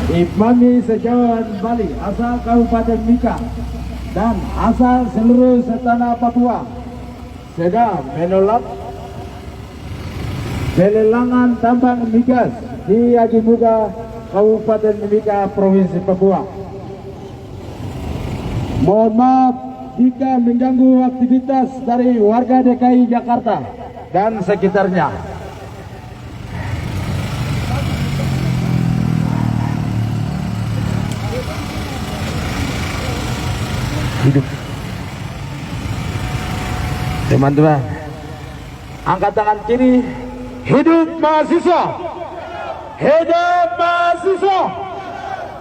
Imami sejauhan Bali asal Kabupaten Mika dan asal seluruh setanah Papua sedang menolak pelelangan tambang migas di Ajimuga, Kabupaten Mimika, Provinsi Papua. Mohon maaf jika mengganggu aktivitas dari warga DKI Jakarta dan sekitarnya. Hidup. Teman-teman, angkat tangan kiri. Hidup mahasiswa! Hidup mahasiswa!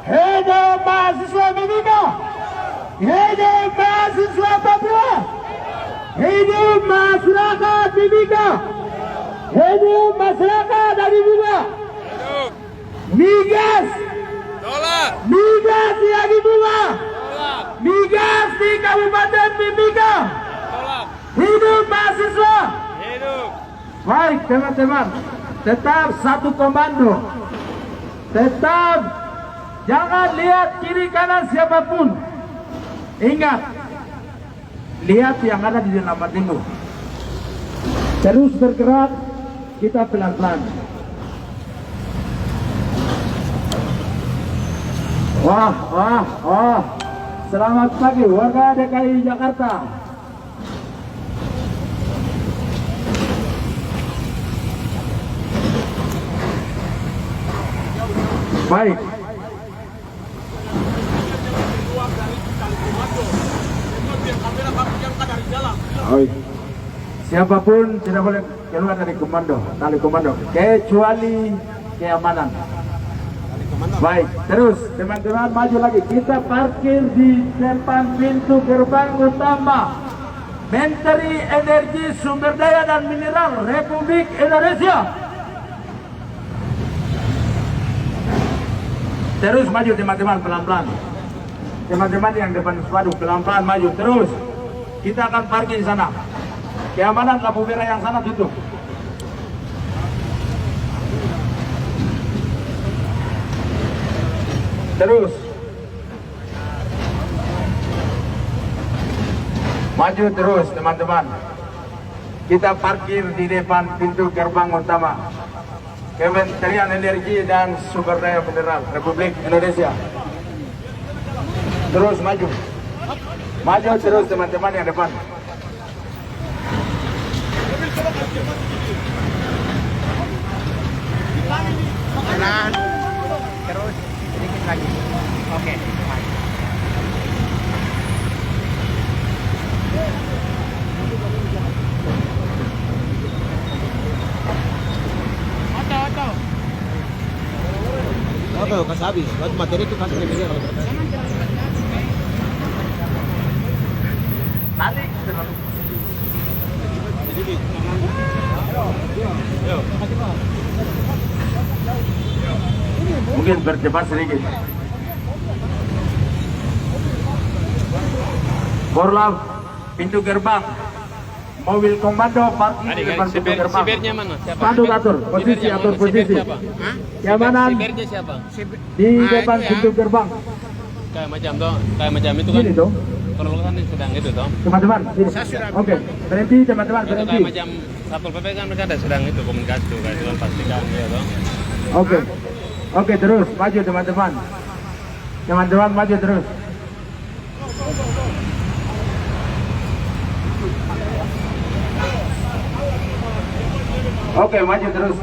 Hidup mahasiswa Mimika! Hidup mahasiswa Papua! Hidup masyarakat Mimika! Hidup masyarakat dari Mimika! Migas! Tolak! Migas di Ajimuga! Migas di Kabupaten Mimika! Tolak! Hidup mahasiswa! Hidup! Baik teman-teman, tetap satu komando. Tetap jangan lihat kiri kanan siapapun. Ingat, lihat yang ada di dalam hatimu. Terus bergerak, kita pelan-pelan. Wah. Selamat pagi warga DKI Jakarta. Baik. Siapapun tidak boleh keluar dari komando, tali komando, kecuali keamanan. Baik, terus teman-teman maju lagi. Kita parkir di depan pintu gerbang utama Menteri Energi Sumber Daya dan Mineral Republik Indonesia. Terus maju teman-teman, pelan-pelan. Teman-teman yang depan sepadu pelan-pelan maju terus. Kita akan parkir di sana. Keamanan lampu merah yang sana tutup. Terus maju terus teman-teman. Kita parkir di depan pintu gerbang utama Kementerian Energi dan Sumber Daya Mineral Republik Indonesia. Terus maju. Maju terus teman-teman yang depan. Kanan. Terus sedikit lagi. Oke. Oke, kasih habis. Buat materi itu kasih lebih kalau Tarik. Mungkin bercepat sedikit. Borlav pintu gerbang. Mobil komando parkir di depan pintu gerbang. Sipirnya mana? Siapa? Spanduk atur posisi, atur posisi. Keamanan Sipirnya siapa? di depan pintu gerbang. Kayak macam itu kan. Sini dong. Kalau kan sedang itu toh. Teman-teman, sini. Oke, berhenti teman-teman, Itu berhenti. kayak macam Satpol PP kan mereka ada sedang itu komunikasi tuh kayak itu kan pastikan ya toh. Oke, terus maju teman-teman. Teman-teman maju terus. Oke, maju terus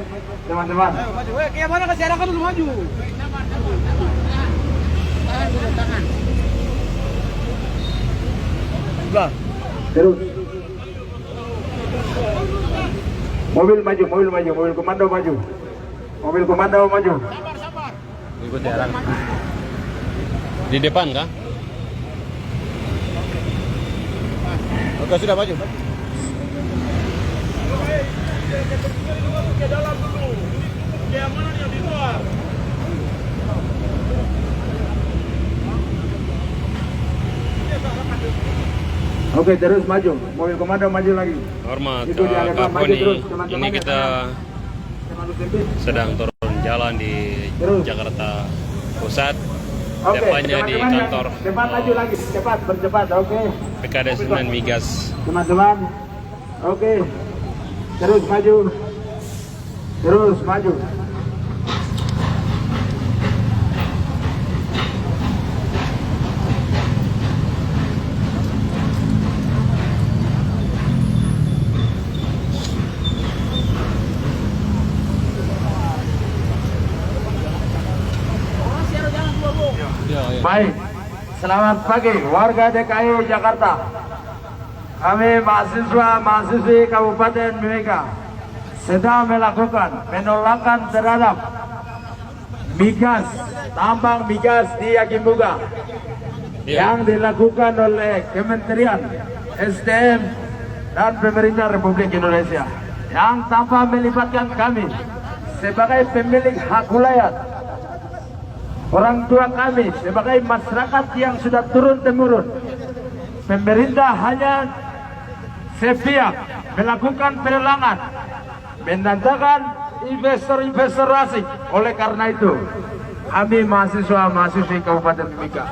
teman-teman. maju. Kayak mana kasih arahkan dulu maju. Tangan. Terus. Mobil maju, mobil komando maju. Mobil komando maju. Sabar. Ikuti arah. Di depan kah? Oke, sudah maju. Ke dalam dulu. Keamanan yang di luar. Oke, terus maju. Mobil komando maju lagi. Hormat Itu di hadapan, Kak maju Koni. terus, teman-teman Ini yang kita Terlalu sempit. sedang turun jalan di Terus. Jakarta Pusat. Oke, Depannya di teman-teman, kantor cepat maju lagi, cepat, bercepat, oke. PKD Semen Migas. Teman-teman, oke. Terus maju. Terus maju. Baik, selamat pagi warga DKI Jakarta. Kami mahasiswi Kabupaten Mimika sedang melakukan penolakan terhadap migas, tambang migas di Agimuga yang dilakukan oleh Kementerian SDM dan Pemerintah Republik Indonesia yang tanpa melibatkan kami sebagai pemilik hak wilayah, orang tua kami sebagai masyarakat yang sudah turun-temurun. Pemerintah hanya sepihak melakukan pelelangan, mendatangkan investor-investor asing. Oleh karena itu, kami mahasiswa-mahasiswi Kabupaten Mimika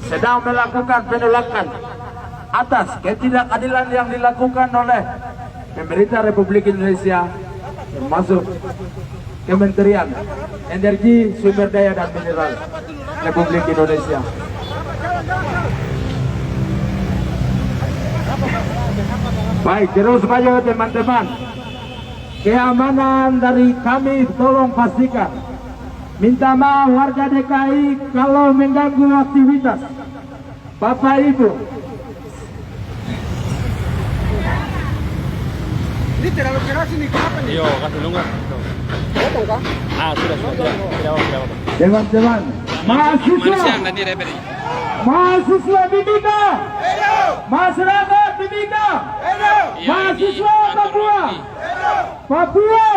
sedang melakukan penolakan atas ketidakadilan yang dilakukan oleh Pemerintah Republik Indonesia, termasuk Kementerian Energi, Sumber Daya dan Mineral Republik Indonesia. Baik, terus maju teman-teman. Keamanan dari kami tolong pastikan. Minta maaf warga DKI kalau mengganggu aktivitas Bapak Ibu. Ini terlalu keras ini, kenapa nih? Yo, kasih lu nggak? Potong kah? Sudah. Tidak apa-apa. Teman-teman, mahasiswa Mimika, masyarakat Mimika, mahasiswa Papua.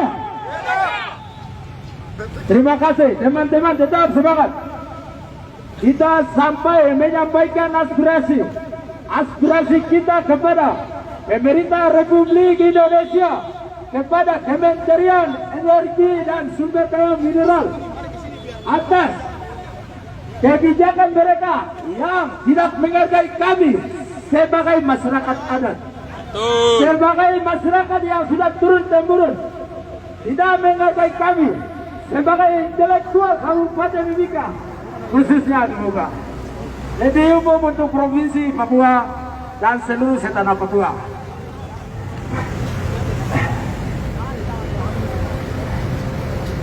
Terima kasih teman-teman, tetap semangat. Kita sampai menyampaikan aspirasi kita kepada Pemerintah Republik Indonesia, kepada Kementerian Energi dan Sumber Daya Mineral atas kebijakan mereka yang tidak menghargai kami sebagai masyarakat adat, sebagai masyarakat yang sudah turun-temurun, tidak menghargai kami sebagai intelektual Kabupaten Mimika, khususnya Agimuga, lebih umum untuk Provinsi Papua dan seluruh setanah Papua.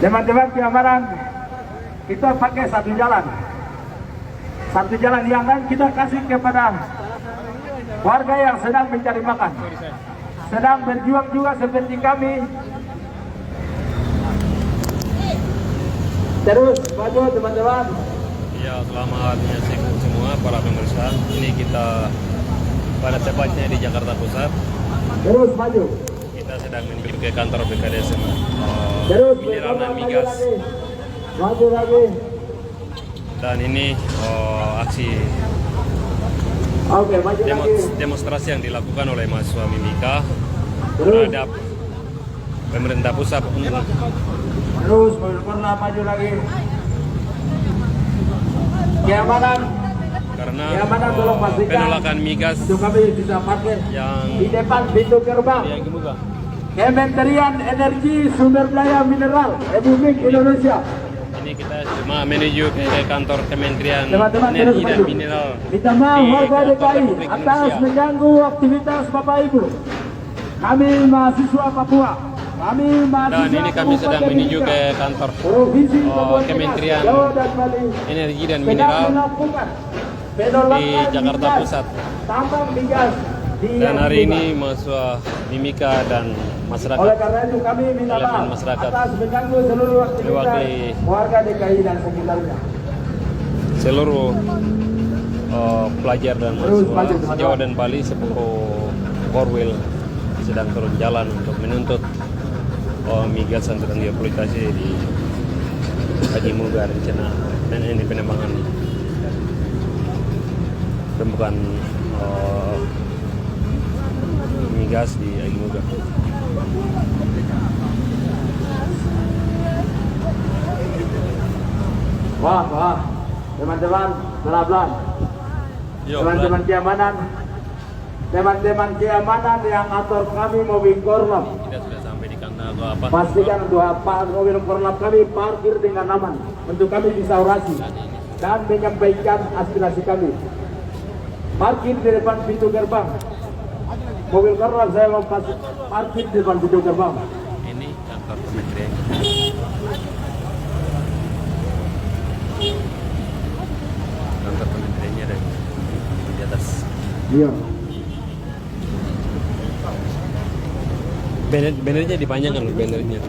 Teman-teman, keamanan kita pakai satu jalan yang lain kita kasih kepada warga yang sedang mencari makan, sedang berjuang juga seperti kami. Terus maju teman-teman. Ya, selamat menyaksikan semua para pemirsa. Ini kita pada tepatnya di Jakarta Pusat. Terus maju. Kita sedang menuju ke kantor BKDSM Terus Mineral dan Migas. Maju lagi. Dan ini aksi Oke, maju lagi. demonstrasi yang dilakukan oleh mahasiswa Mimika Terus. terhadap pemerintah pusat. Terus pernah maju lagi. Keamanan Karena tolong pastikan penolakan migas itu kami bisa parkir yang di depan pintu gerbang di Agimuga. Kementerian Energi Sumber Daya Mineral Republik Indonesia. Ini kita cuma menuju ke kantor Kementerian Teman-teman, terus Energi dan maju. Mineral. Minta maaf di warga kantor DKI Republik atas Indonesia. mengganggu aktivitas Bapak Ibu. Kami mahasiswa Papua. Kami mahasiswa Dan ini kami sedang Kabupaten menuju Mimika, ke kantor Provinsi Papua Tengah, Kementerian Jawa dan Bali, Energi dan sedang Mineral melakukan penolakan di Jakarta migas, Pusat. tambang migas di Dan hari Agimuga. ini mahasiswa Mimika dan masyarakat Oleh karena itu kami minta elemen maaf masyarakat atas mengganggu seluruh aktivitas mewakili warga DKI dan sekitarnya. seluruh pelajar dan Terus maju, mahasiswa teman-teman. Jawa dan Bali sepupu Korwil sedang turun jalan untuk menuntut migas yang sedang dieksploitasi di Agimuga rencana dan ini penambangan pembukaan migas di Agimuga. Wah, teman-teman pelan-pelan. Yo, Teman-teman keamanan, teman-teman keamanan yang atur kami mobil korlap, kita sudah sampai di kantor atau apa? pastikan untuk apa mobil korlap kami parkir dengan aman untuk kami bisa orasi dan menyampaikan aspirasi kami. Parkir di depan pintu gerbang. Mobil korlap saya mau parkir di depan pintu gerbang. Ini kantor kementerian. Kantor kementeriannya ada di atas. Iya. Bannernya dipanjangkan loh, bannernya.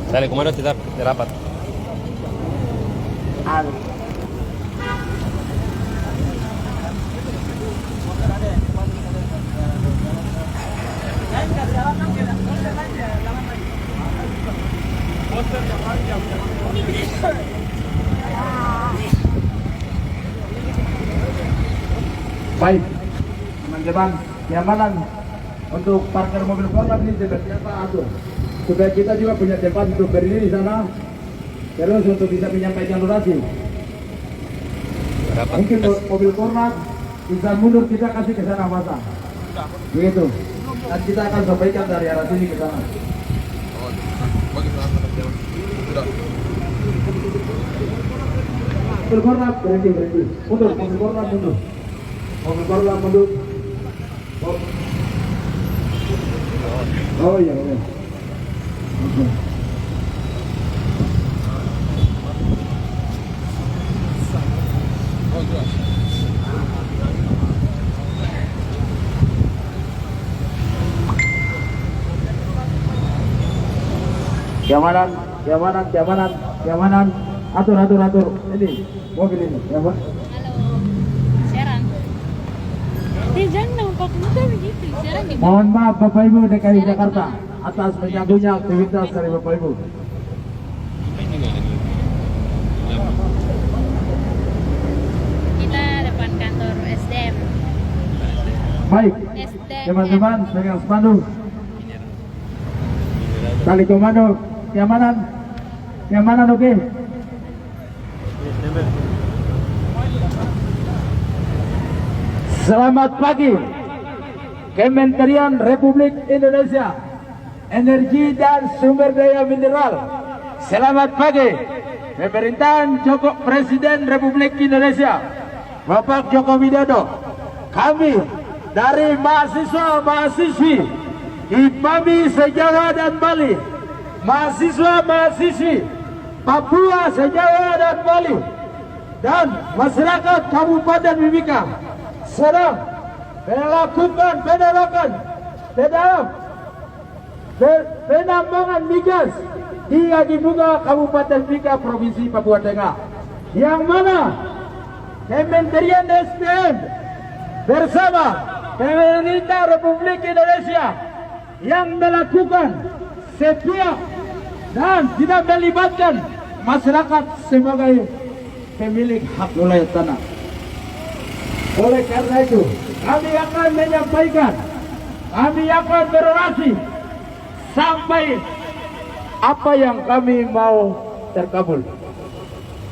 Tali komando tetap rapat. Baik, teman-teman keamanan untuk parkir mobil korlap ini seperti apa atur supaya kita juga punya tempat untuk berdiri di sana terus untuk bisa menyampaikan orasi. Rapat. Mungkin mobil korlap bisa mundur, kita kasih ke sana masa begitu dan kita akan sampaikan dari arah sini ke sana. Mobil korlap berhenti, mundur, mobil korlap mundur. Mobil korlap mundur. Oh iya. Oke. Keamanan. Atur. Ini mobil ini, ya Pak. Halo, Serang. Jangan dong, Pak. Muka begitu. Serang di Mohon maaf Bapak Ibu DKI Jakarta atas mengganggunya aktivitas dari Bapak Ibu. kita depan kantor SDM. Baik, SDM. teman-teman pegang spanduk. Tali komando, keamanan oke. Selamat pagi, Kementerian Republik Indonesia Energi dan Sumber Daya Mineral. Selamat pagi, Pemerintahan Presiden Republik Indonesia Bapak Joko Widodo. Kami dari mahasiswa-mahasiswi IPAMI se-Jawa dan Bali, mahasiswa-mahasiswi Papua se-Jawa dan Bali, dan masyarakat Kabupaten Mimika sedang melakukan penambangan migas di Adibuga Kabupaten Mimika Provinsi Papua Tengah, yang mana Kementerian SDM bersama Pemerintah Republik Indonesia yang melakukan setiap dan tidak melibatkan masyarakat sebagai pemilik hak wilayah tanah. Oleh karena itu, kami akan menyampaikan, kami akan berorasi sampai apa yang kami mau terkabul.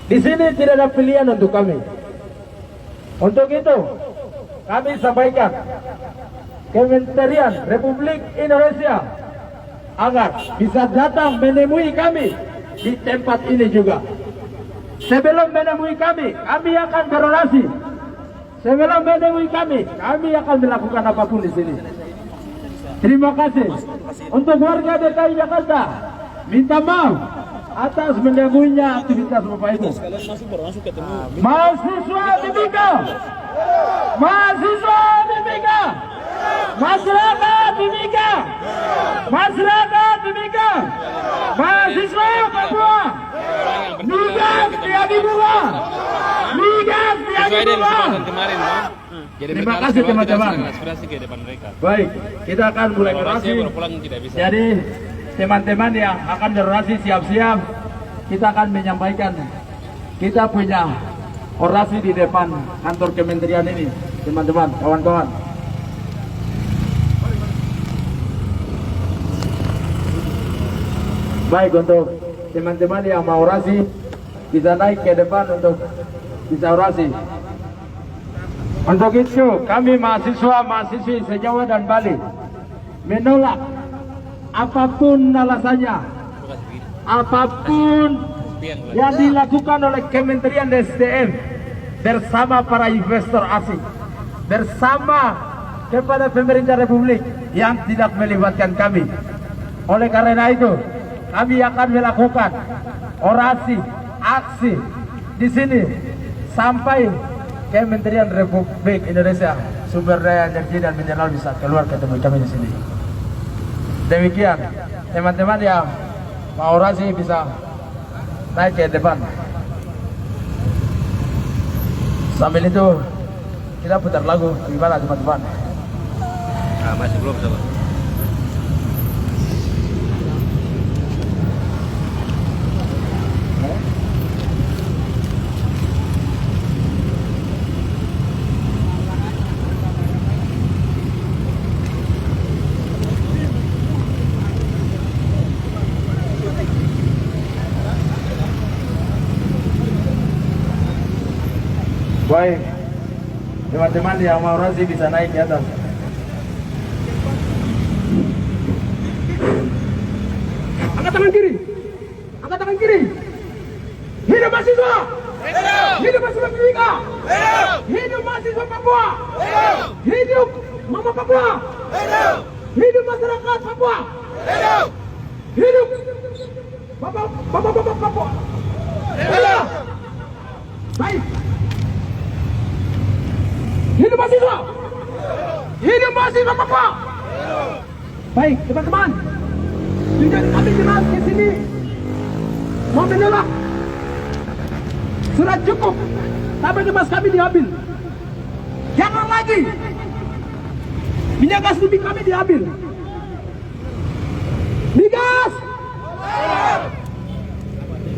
Di sini tidak ada pilihan untuk kami. Untuk itu, kami sampaikan Kementerian Republik Indonesia agar bisa datang menemui kami di tempat ini juga. Sebelum menemui kami akan berorasi. Sebelum menemui kami akan melakukan apapun di sini. Terima kasih untuk warga DKI Jakarta. Minta maaf atas mengganggunya aktivitas Bapak Ibu. Mahasiswa Mimika, masyarakat Mimika, mahasiswa Papua, migas di Adibuga, kemarin, no? Jadi Terima kasih teman-teman. aspirasi ke depan mereka. Baik, kita akan mulai orasi. Baru pulang tidak bisa. Jadi teman-teman yang akan berorasi siap-siap. Kita akan menyampaikan kita punya orasi di depan kantor kementerian ini, teman-teman, kawan-kawan. Baik, untuk teman-teman yang mau orasi, kita naik ke depan untuk bisa orasi. Untuk itu kami mahasiswa-mahasiswi se-Jawa dan Bali menolak apapun alasannya, apapun yang dilakukan oleh Kementerian SDM bersama para investor asing, bersama kepada pemerintah Republik yang tidak melibatkan kami. Oleh karena itu, kami akan melakukan orasi, aksi di sini sampai Kementerian Republik Indonesia Sumber Daya Energi dan Mineral bisa keluar ketemu kami di sini. Demikian, teman-teman yang mau orasi bisa naik ke depan. Sambil itu kita putar lagu. Gimana teman-teman? Masih belum coba. Baik, teman-teman yang mau orasi bisa naik ke atas. Angkat tangan kiri, angkat tangan kiri. Hidup mahasiswa, hidup mahasiswa Merdeka, hidup mahasiswa Papua, hidup Mama Papua, hidup masyarakat Papua, hidup Bapak Papua. Baik. Hidup mahasiswa! Hidup mahasiswa Papua! Baik, teman-teman. Sudah kami jelas di sini mau menolak. Sudah cukup. Sampai emas kami diambil. Jangan lagi minyak gas bumi kami diambil. Migas!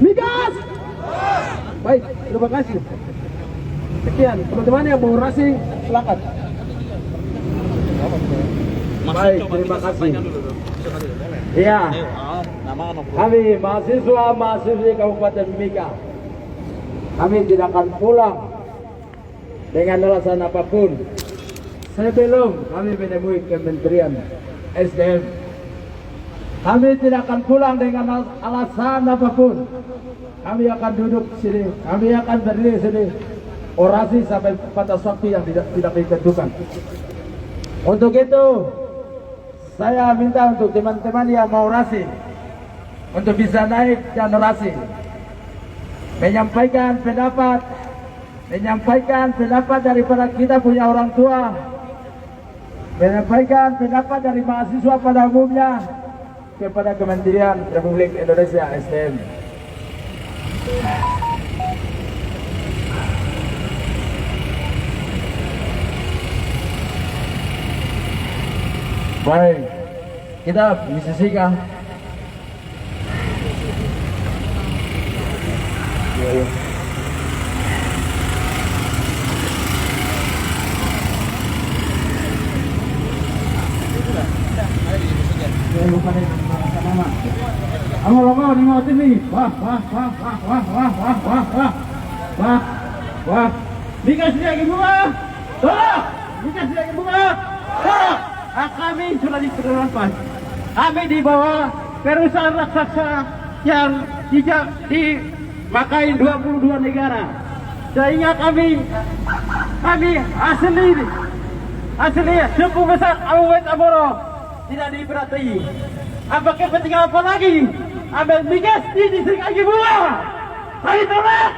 Migas! Baik, terima kasih. Sekian, teman-teman yang mau orasi, silakan. Baik, terima kasih. Iya, kami mahasiswa-mahasiswi Kabupaten Mimika, kami tidak akan pulang dengan alasan apapun sebelum kami menemui Kementerian SDM. Kami tidak akan pulang dengan alasan apapun. Kami akan duduk sini, kami akan berdiri sini, orasi sampai batas waktu yang tidak ditentukan. Untuk itu, saya minta untuk teman-teman yang mau orasi untuk bisa naik dan orasi, menyampaikan pendapat daripada kita punya orang tua, menyampaikan pendapat dari mahasiswa pada umumnya kepada Kementerian Republik Indonesia SDM. Baik, kita diskusikan. Lama di mau sini. Wah. Dikasih lagi bunga. Tolong. Dikasih lagi bunga. Tolong. Kami sudah diperlukan. Kami dibawa perusahaan raksasa yang dipakai 22 negara. Sehingga kami asli suku besar Abu Aboro tidak diperhatiin. Apa kepentingan apa lagi? Ambil migas di sini lagi bunga. Ayo tolong.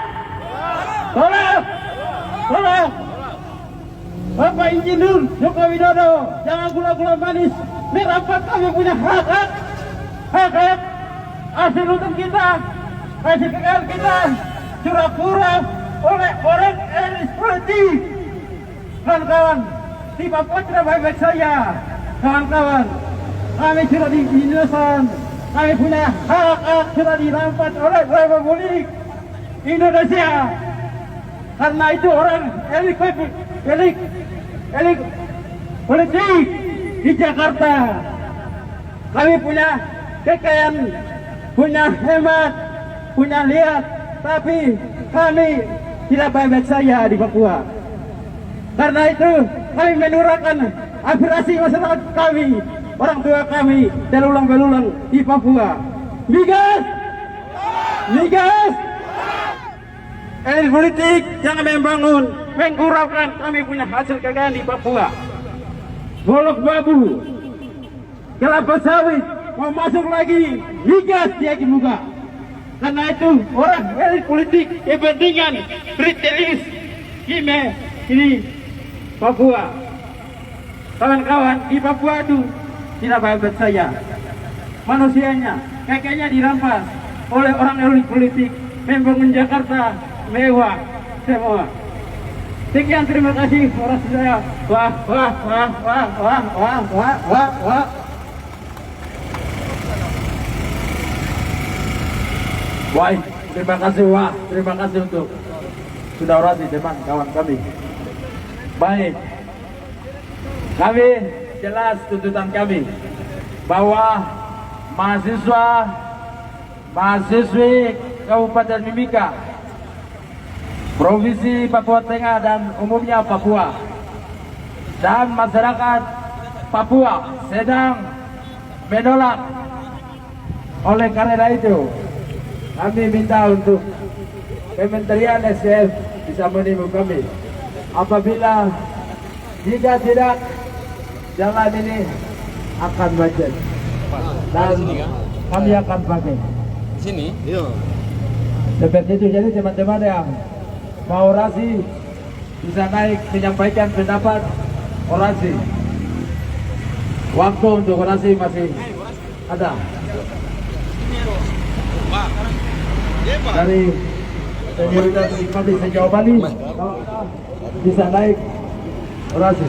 Bapak Insinyur Joko Widodo, jangan gula-gula manis merampas kami punya hak hasil untuk kita, hasil kekayaan kita pura-pura oleh orang elit politik. Kawan-kawan, di Papua tidak baik-baik saja. Kawan-kawan, kami sudah diindosan, kami punya hak sudah dirampas oleh Republik Indonesia. Karena itu orang elit politik di Jakarta, kami punya kekayaan, punya hemat, punya lihat, tapi kami tidak baik-baik saja di Papua. Karena itu kami menyuarakan aspirasi masyarakat kami, orang tua kami berulang-berulang di Papua. Migas! Migas! Elit politik jangan membangun, mengurangkan kami punya hasil kekayaan di Papua. Golok babu, kelapa sawit, mau masuk lagi, migas dia buka. Karena itu orang elit politik kepentingan British ini Papua. Kawan-kawan di Papua itu tidak baik-baik saja. Manusianya, kakeknya dirampas oleh orang elit politik, membangun Jakarta mewah semua. Sekian, terima kasih orang saya. Wah. Baik, terima kasih Wah, terima kasih untuk sudah orasi teman kawan kami. Baik, kami jelas tuntutan kami bahwa mahasiswi Kabupaten Mimika, Provinsi Papua Tengah dan umumnya Papua, dan masyarakat Papua sedang menolak. Oleh karena itu kami minta untuk Kementerian SDM bisa menimbul kami. Apabila jika tidak, jalan ini akan macet dan kami akan pakai. Di sini? Iya. Seperti itu. Jadi teman-teman yang mau orasi bisa naik menyampaikan pendapat orasi. Waktu untuk orasi masih ada. Dari senioritas kami sejauh Bali bisa naik orasi.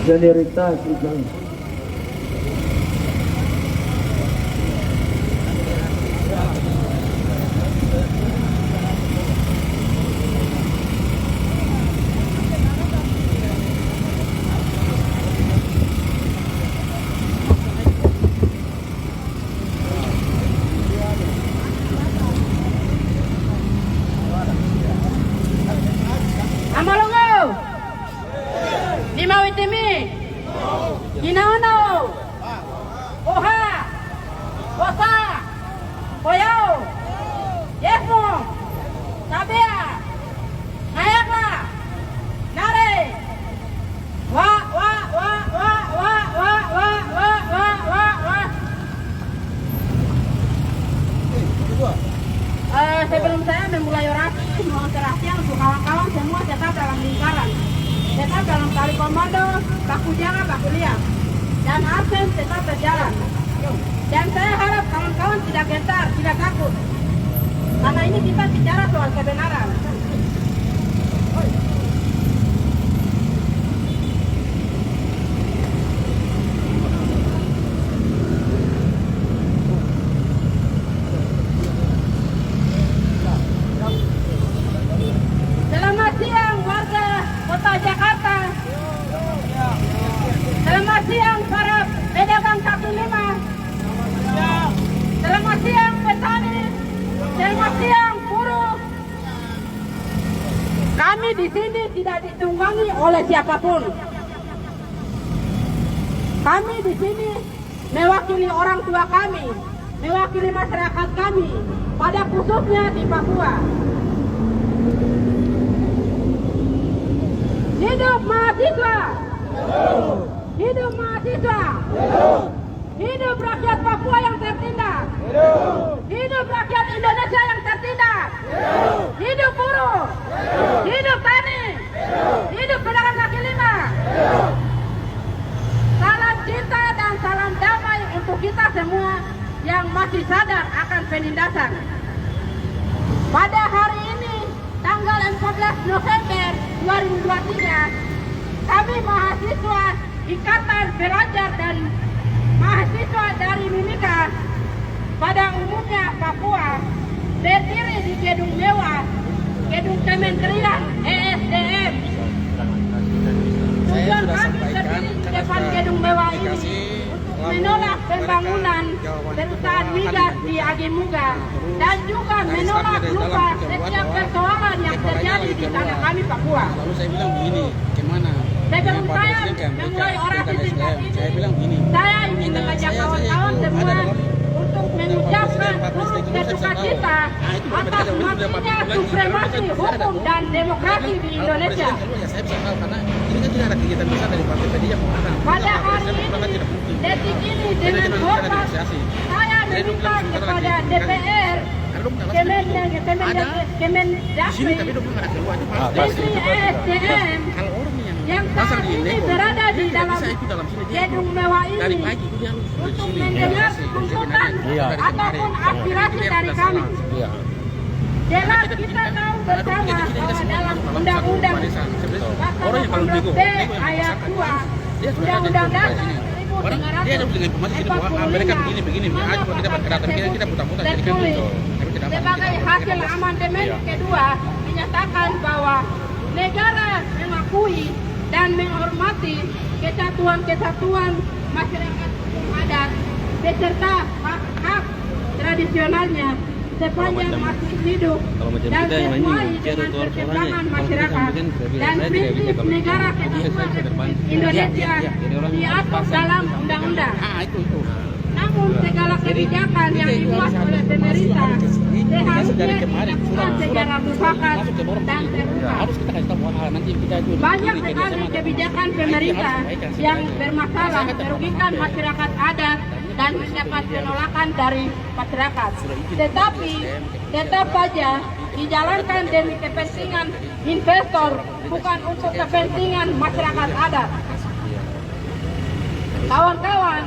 Senioritas itu. Amalongo, Nimawitimi, Ginaono, Oha, Osa, Oyao, Yefmo, Tabea, Nayaka, Nare, Wa. Sebelum saya memulai orasi, mohon perhatian untuk kawan-kawan semua tetap dalam lingkaran, tetap dalam tali komando, baku jaga, baku lihat, dan absen tetap berjalan. Dan saya harap kawan-kawan tidak gentar, tidak takut, karena ini kita bicara soal kebenaran. Selamat siang warga Kota Jakarta. Selamat siang para pedagang kaki lima. Selamat siang petani. Selamat siang buruh. Kami di sini tidak ditunggangi oleh siapapun. Kami di sini mewakili orang tua kami, mewakili masyarakat kami, pada khususnya di Papua. Hidup mahasiswa! Hidup mahasiswa! Hidup rakyat Papua yang tertindas! Hidup rakyat Indonesia yang tertindas! Hidup buruh! Hidup tani! Hidup pedagang kaki lima! Salam cinta dan salam damai untuk kita semua yang masih sadar akan penindasan. Pada hari ini, tanggal 14 November 2023, kami mahasiswa Ikatan Pelajar dan mahasiswa dari Mimika pada umumnya Papua berdiri di gedung mewah, gedung Kementerian ESDM. Tujuan kami berdiri di depan gedung mewah ini untuk menolak pembangunan perusahaan migas di Agimuga dan juga menolak lupa setiap persoalan yang terjadi di tanah kami Papua. Lalu saya bilang begini, gimana? Sebelum saya memulai orasi singkat ini, saya ingin mengajak kawan-kawan semua untuk mengucapkan turut berduka cita atas matinya supremasi hukum dan demokrasi di Indonesia. Saya bisa tahu karena ini kan tidak ada kegiatan besar dari partai tadi yang mengatakan. Pada hari ini, detik ini dengan hormat, saya meminta kepada DPR, Kemendagri, Menteri ESDM yang saat ini berada di dalam gedung mewah ini untuk mendengar tuntutan ataupun aspirasi dari kami. Jelas kita tahu bersama bahwa dalam Undang-Undang Pasal 18B ayat 2 Undang-Undang Dasar 1945 tertulis sebagai hasil amandemen kedua dinyatakan bahwa negara mengakui dan menghormati kesatuan masyarakat adat beserta hak tradisionalnya sepanjang masih hidup dan sesuai dengan perkembangan masyarakat dan prinsip negara kesatuan Indonesia diatur dalam undang-undang. Namun segala kebijakan yang dibuat oleh pemerintah seharusnya dilakukan secara mufakat dan terbuka. Banyak sekali kebijakan pemerintah yang bermasalah merugikan masyarakat adat dan mendapat penolakan dari masyarakat. Tetapi tetap saja dijalankan demi kepentingan investor, bukan untuk kepentingan masyarakat adat. Kawan-kawan,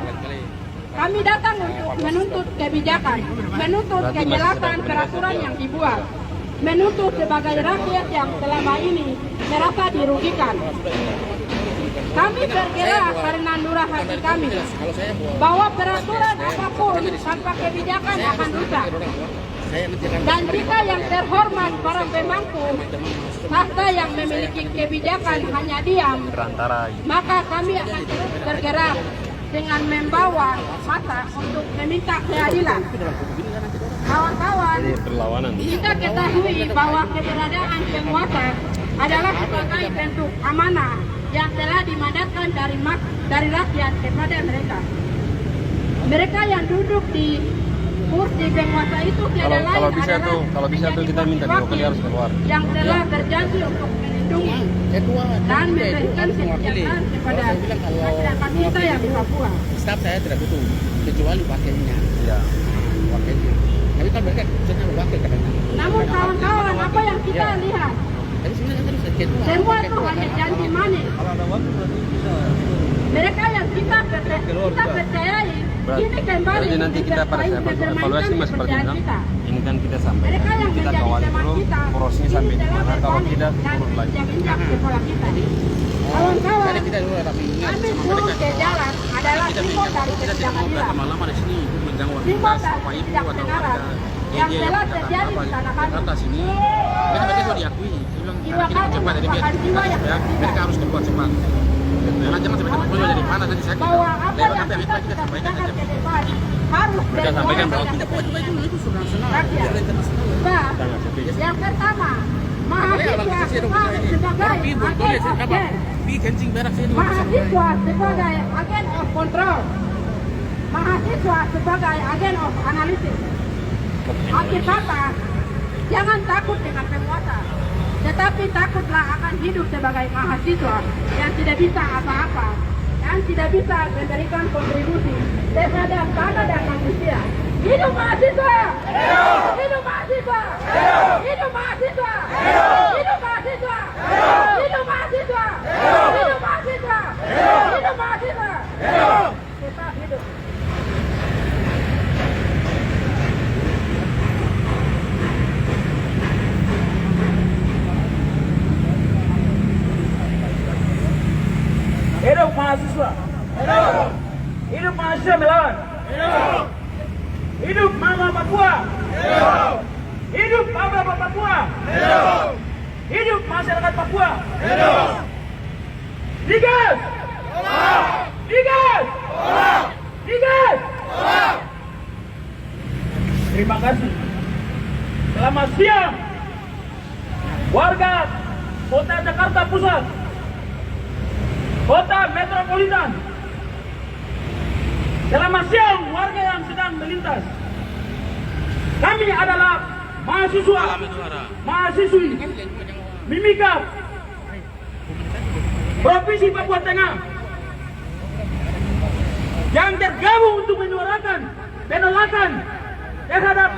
kami datang untuk menuntut kebijakan, menuntut kejelasan peraturan yang dibuat, menuntut sebagai rakyat yang selama ini merasa dirugikan. Kami bergerak karena nurah hati kami bahwa peraturan apapun tanpa kebijakan akan rusak. Dan jika yang terhormat para pemangku tahta yang memiliki kebijakan hanya diam, maka kami akan terus bergerak dengan membawa massa untuk meminta keadilan. Kawan-kawan, kita ketahui bahwa keberadaan penguasa adalah sebagai bentuk amanah yang telah dimandatkan dari rakyat kepada mereka. Mereka yang duduk di kursi penguasa itu tiada lain kalau bisa tuh kita minta dia harus keluar. Yang telah berjanji untuk melindungi dan memberikan kesejahteraan kepada masyarakat kita yang di Papua. Staf saya tidak butuh kecuali wakilnya. Ya, wakilnya. Tapi kan mereka sedang wakil katanya. Namun kawan-kawan, apa yang kita lihat? Semua itu hanya janji manis. Mereka yang kita percayai ini kembali nanti kita pada evaluasi Mas Pertindang. Ini kan kita sampai kita kawal dulu prosesnya sampai di mana, kalau tidak turun lagi. Kawan-kawan, kami turun ke jalan adalah simbol dari kebijakan kita. Simbol dari ketidakbenaran yang telah terjadi di tanah kami. Mereka diakui, jiwa mereka harus dibuat cepat. Jangan cepat-cepat dari mana nanti sakit. Bahwa apa yang kita kerjakan ke depan harus sampaikan bahwa itu sudah yang pertama, mahasiswa sebagai agen of control, mahasiswa sebagai agen of analysis. Akhir kata, jangan takut dengan penguasa, tetapi takutlah akan hidup sebagai mahasiswa yang tidak bisa apa-apa, yang tidak bisa memberikan kontribusi terhadap tanah dan manusia. Hidup mahasiswa! Hidup mahasiswa! Hidup mahasiswa! Hidup mahasiswa! Hidup mahasiswa! Hidup mahasiswa! Hidup mahasiswa! Tetap hidup. Hidup mahasiswa. Hidup. Hidup mahasiswa melawan. Hidup. Hidup Mama Papua. Hidup. Hidup Bapak Papua. Hidup. Hidup masyarakat Papua. Hidup. Digas. Digas. Digas. Terima kasih. Selamat siang, warga Kota Jakarta Pusat, Kota Metropolitan. Selamat siang, warga yang sedang melintas. Kami adalah mahasiswi Mimika Provinsi Papua Tengah yang tergabung untuk menyuarakan penolakan terhadap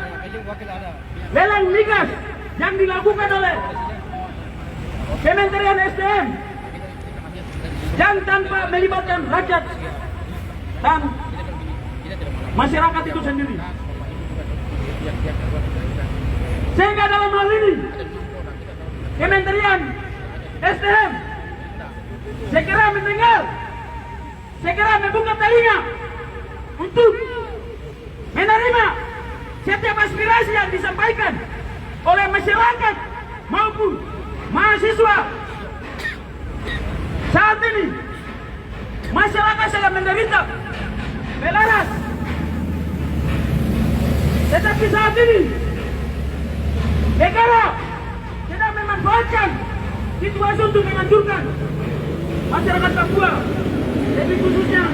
lelang migas yang dilakukan oleh Kementerian SDM yang tanpa melibatkan rakyat dan masyarakat itu sendiri. Sehingga dalam hal ini Kementerian SDM segera mendengar, segera membuka telinga untuk menerima setiap aspirasi yang disampaikan oleh masyarakat maupun mahasiswa. Saat ini masyarakat sedang menderita melaras, tetapi saat ini negara sedang memanfaatkan situasi untuk menghancurkan masyarakat Papua, lebih khususnya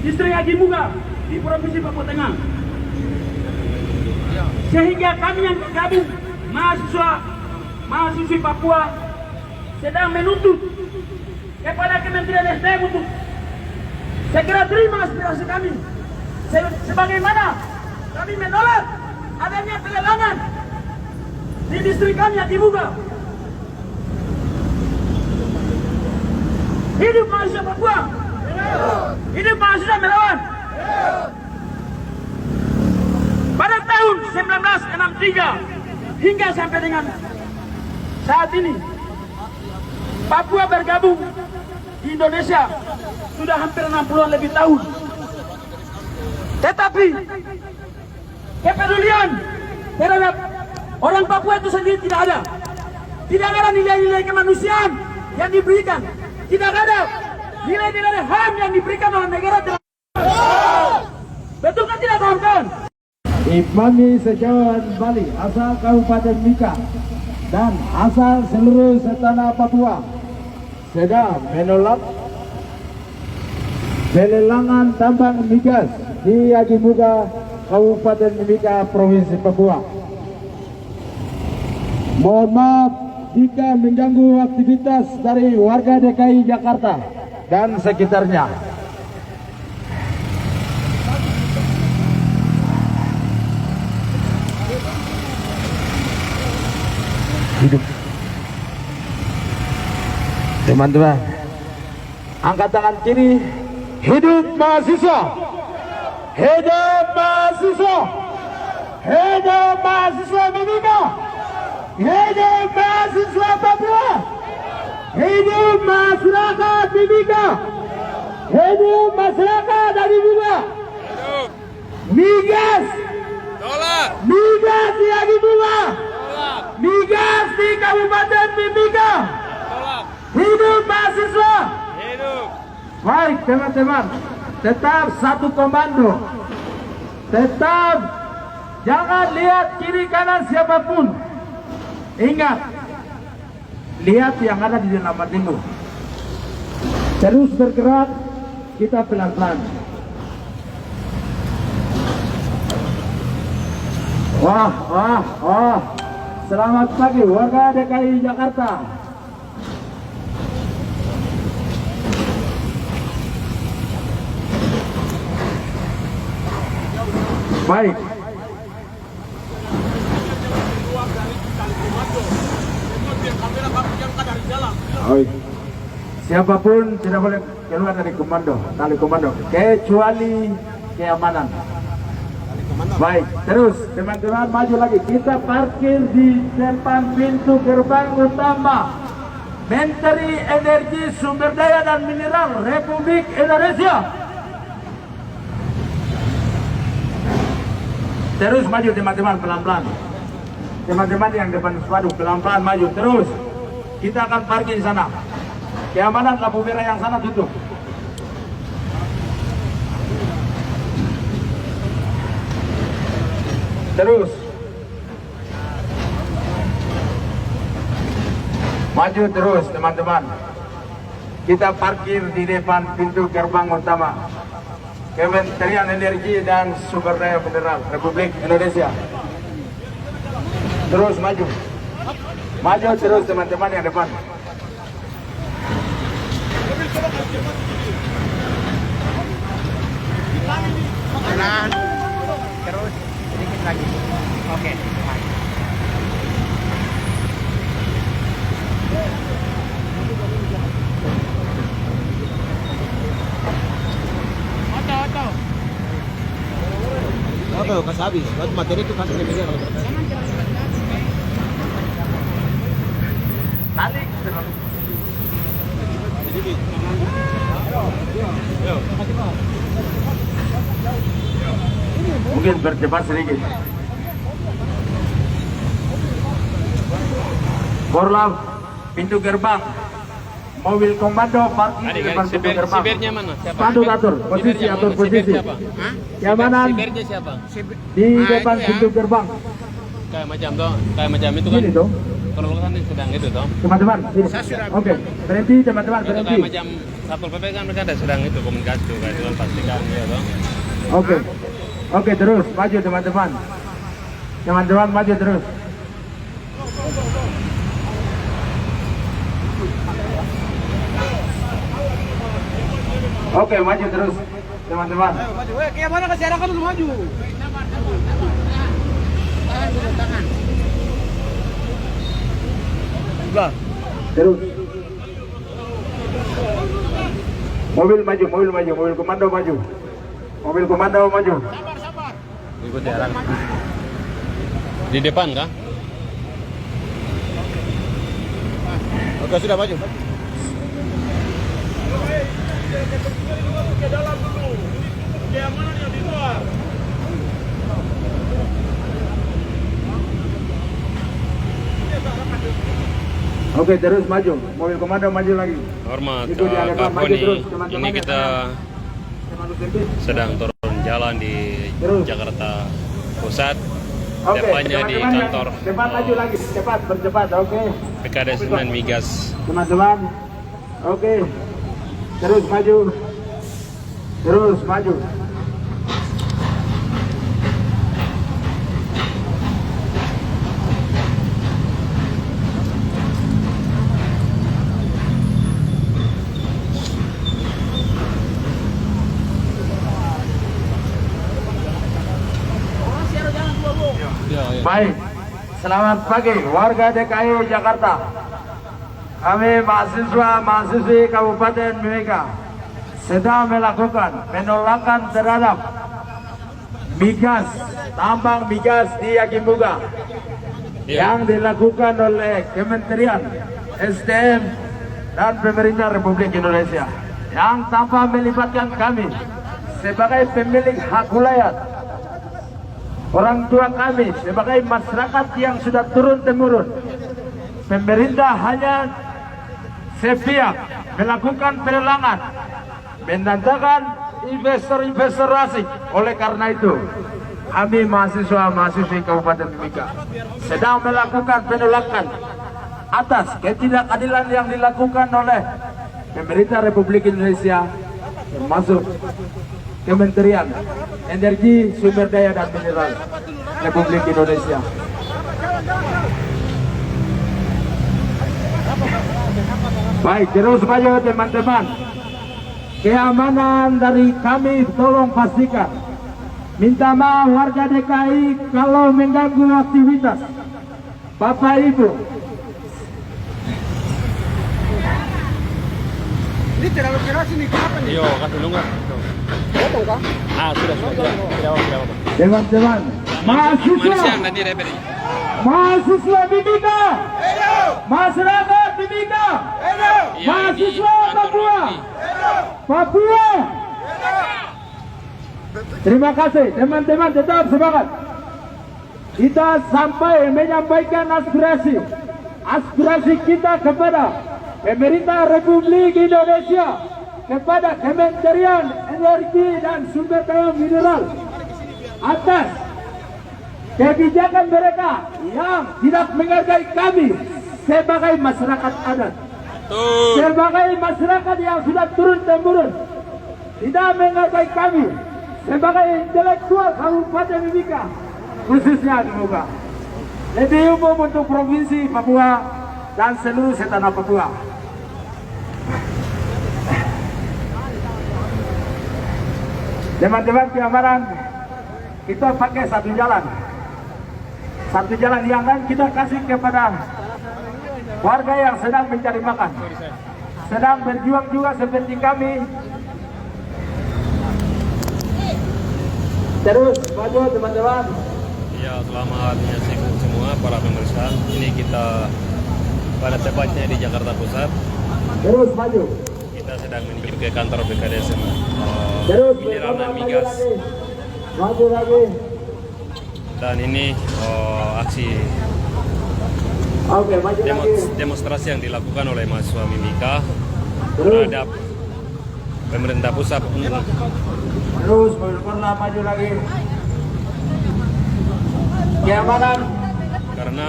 distrik Agimuga di Provinsi Papua Tengah. Sehingga kami yang tergabung mahasiswi Papua sedang menuntut kepada Kementerian SDM untuk segera terima aspirasi kami, sebagaimana kami menolak adanya pelelangan di distrik kami Agimuga. Hidup mahasiswa Papua, hidup mahasiswa melawan. Pada tahun 1963 hingga sampai dengan saat ini, Papua bergabung di Indonesia sudah hampir 60-an lebih tahun. Tetapi kepedulian terhadap orang Papua itu sendiri tidak ada. Tidak ada nilai-nilai kemanusiaan yang diberikan. Tidak ada nilai-nilai HAM yang diberikan oleh negara. Betulkah tidak, kawan-kawan? Ipami sejauhan Bali, asal Kabupaten Mika dan asal seluruh setanah Papua sedang menolak pelelangan tambang migas di Agimuga, Kabupaten Mimika, Provinsi Papua. Mohon maaf jika mengganggu aktivitas dari warga DKI Jakarta dan sekitarnya. Hidup. Teman-teman, angkat tangan kiri. Hidup mahasiswa. Hidup mahasiswa. Hidup mahasiswa Mimika. Hidup mahasiswa Papua. Hidup masyarakat Mimika. Hidup masyarakat Agimuga. Migas. Migas di Agimuga. Migas di Kabupaten Mimika. Hidup mahasiswa. Baik teman-teman, tetap satu komando. Tetap jangan lihat kiri kanan siapapun. Ingat, lihat yang ada di dalam hatimu. Terus bergerak, kita pelan-pelan. Wah. Selamat pagi warga DKI Jakarta. Baik. Siapapun tidak boleh keluar dari komando, tali komando, kecuali keamanan. Baik, terus teman-teman maju lagi. Kita parkir di depan pintu gerbang utama Menteri Energi Sumber Daya dan Mineral Republik Indonesia. Terus maju teman-teman, pelan-pelan. Teman-teman yang depan spanduk pelan-pelan maju terus. Kita akan parkir di sana. Keamanan lampu merah yang sana tutup. terus. Maju terus teman-teman. Kita parkir di depan pintu gerbang utama Kementerian Energi dan Sumber Daya Mineral Republik Indonesia. Terus maju. Maju terus teman-teman yang depan. Jalan. Terus sedikit lagi. Oke. Oke, kasih habis. Buat materi itu kasih media kalau berkata. Tarik. Mungkin bercepat sedikit. Korlap pintu gerbang. Mobil komando parkir di depan pintu gerbang. Sipirnya mana? Siapa? Pandu atur posisi, atur posisi. Keamanan Sipirnya siapa? di depan pintu gerbang. Kayak macam tuh, kayak macam itu kan. Ini dong. Kalau kan sedang itu toh. Teman-teman, sini. Oke, berhenti teman-teman, Itu berhenti. kayak macam Satpol PP kan mereka ada sedang itu komunikasi tuh kayak itu kan pastikan ya toh. Oke. Oke, terus maju teman-teman. Teman-teman maju terus. Oke, maju terus teman-teman. Maju. Kayak mana kasih arahkan dulu maju. Tangan. Udah. Terus. Mobil maju, mobil komando maju. Mobil komando maju. Ikut jalan. Di depan kah? Oke, sudah maju. Oke, terus maju. Mobil komando maju lagi. Hormat Itu di hadapan, Kak maju Foni. terus, teman-teman Ini yang kita Teman sempit. sedang turun jalan di Terus. Jakarta Pusat. Oke, Depannya di teman-teman yang kantor depan maju lagi, cepat, bercepat. Oke. PKDS dan Migas. Teman-teman. Oke. Terus maju. Terus maju. Baik, selamat pagi warga DKI Jakarta. Kami mahasiswi Kabupaten Mimika sedang melakukan penolakan terhadap migas, tambang migas di Yakimbuga yang dilakukan oleh Kementerian SDM dan Pemerintah Republik Indonesia yang tanpa melibatkan kami sebagai pemilik hak wilayah. Orang tua kami sebagai masyarakat yang sudah turun-temurun, pemerintah hanya sepihak melakukan pelelangan, mendatangkan investor-investor asing. Oleh karena itu, kami mahasiswa-mahasiswi Kabupaten Mimika sedang melakukan penolakan atas ketidakadilan yang dilakukan oleh pemerintah Republik Indonesia, termasuk Kementerian Energi, Sumber Daya dan Mineral Republik Indonesia. Baik, terus maju teman-teman. Keamanan dari kami tolong pastikan. Minta maaf warga DKI kalau mengganggu aktivitas Bapak Ibu. Ini terlalu keras ini, kenapa nih? Yo, kasih lu nggak? Potong kah? Sudah. Tidak apa. Teman-teman, mahasiswa nanti reperi. Mahasiswa Mimika, masyarakat Mimika, mahasiswa Papua. Terima kasih teman-teman, tetap semangat. Kita sampai menyampaikan aspirasi kita kepada pemerintah Republik Indonesia, kepada Kementerian Energi dan Sumber Daya Mineral atas kebijakan mereka yang tidak menghargai kami sebagai masyarakat adat, sebagai masyarakat yang sudah turun-temurun, tidak menghargai kami sebagai intelektual Kabupaten Mimika, khususnya di Muga. Lebih umum untuk Provinsi Papua dan seluruh setanah Papua. Teman-teman keamanan, kita pakai satu jalan. Satu jalan yang lain kita kasih kepada warga yang sedang mencari makan, sedang berjuang juga seperti kami. Terus maju teman-teman. Ya, selamat menyaksikan semua para pemirsa. Ini kita pada tepatnya di Jakarta Pusat. Terus maju. Kita sedang menuju ke kantor BKDSM Terus Mineral dan Migas. Maju lagi. Dan ini aksi Oke, maju lagi. demonstrasi yang dilakukan oleh mahasiswa Mimika Terus. terhadap pemerintah pusat. Terus pernah maju lagi. Keamanan. Karena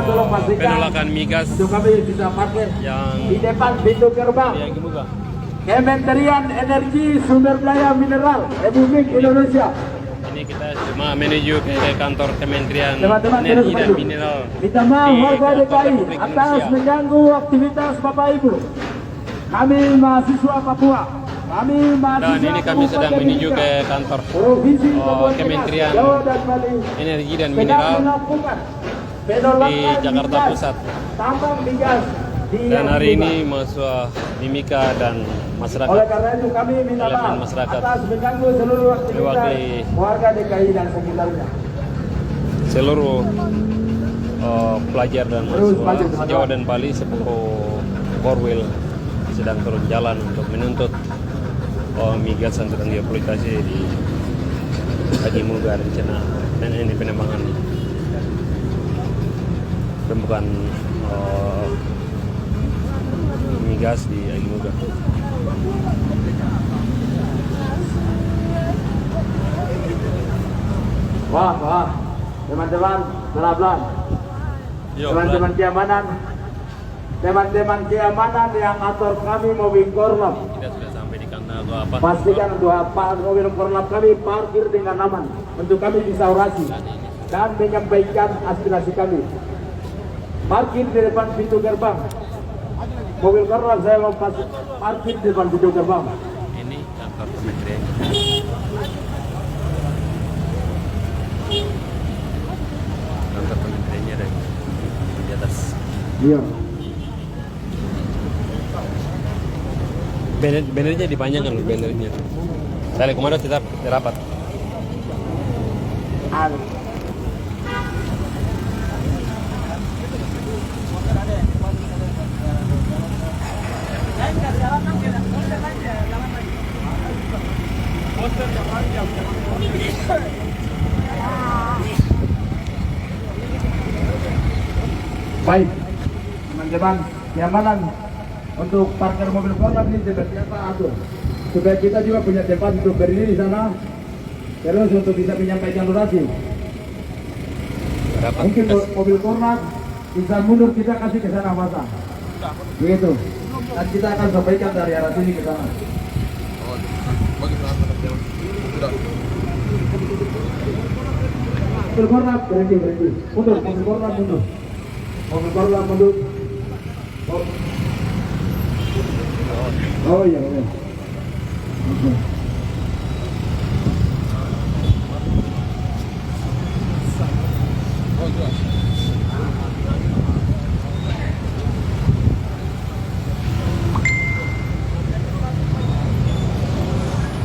Tolong pastikan penolakan migas untuk kami bisa parkir yang di depan pintu gerbang yang dibuka. Kementerian Energi Sumber Daya Mineral Republik Indonesia. Ini kita cuma menuju ke kantor Kementerian Teman-teman, terus Energi dan maju. Mineral. Minta maaf di warga kantor DKI Republik atas Indonesia. mengganggu aktivitas Bapak Ibu. Kami mahasiswa Papua. Kami mahasiswa Dan ini kami sedang Kabupaten menuju Mimika, ke kantor Provinsi Papua Tengah, Kementerian Jawa dan Bali. Energi dan Sedang Mineral melakukan penolakan di Jakarta migas, Pusat. tambang migas di Dan hari Mimika. ini mahasiswa Mimika dan Oleh masyarakat karena itu kami minta elemen maaf masyarakat atas mengganggu seluruh aktivitas mewakili warga DKI dan sekitarnya. seluruh pelajar dan Terus maju, mahasiswa teman-teman. Jawa dan Bali sepupu Korwil sedang turun jalan untuk menuntut migas dan geopolitasi di Haji Muga rencana dan ini penembangan pembukaan migas di Haji Muga. Wah, teman-teman, pelan-pelan. Teman-teman keamanan, yang atur kami mobil korlap, Kita sudah sampai di kantor atau apa? pastikan untuk mobil korlap kami parkir dengan aman untuk kami bisa orasi dan menyampaikan aspirasi kami. Parkir di depan pintu gerbang. Mobil korlap saya mau parkir di depan pintu gerbang. Ini kantor kementerian. Kantor kementeriannya ada di atas. Iya. Bannernya dipanjangkan loh, bannernya. Tali komando tetap rapat. Baik, teman-teman, keamanan untuk parkir mobil korlap ini seperti apa atur supaya kita juga punya tempat untuk berdiri di sana, terus untuk bisa menyampaikan orasi. Rapat. Mungkin mobil korlap bisa mundur, kita kasih ke sana masa begitu, dan kita akan sampaikan dari arah sini ke sana. Mobil korlap berhenti, mundur, mobil korlap mundur, mobil korlap mundur. Oh iya, iya. Oke.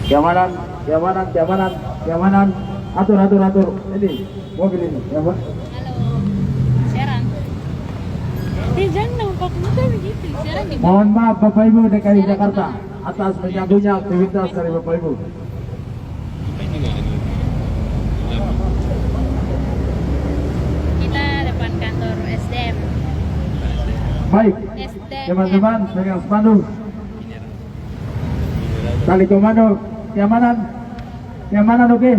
Keamanan. Atur. Ini mobil ini, ya Pak. Halo, Serang. Jangan dong, Pak. Kita begitu. Serang di Mohon maaf Bapak Ibu DKI Jakarta atas mengganggunya aktivitas dari Bapak Ibu. kita depan kantor SDM. Baik, SDM. teman-teman pegang spanduk. Tali komando, keamanan oke.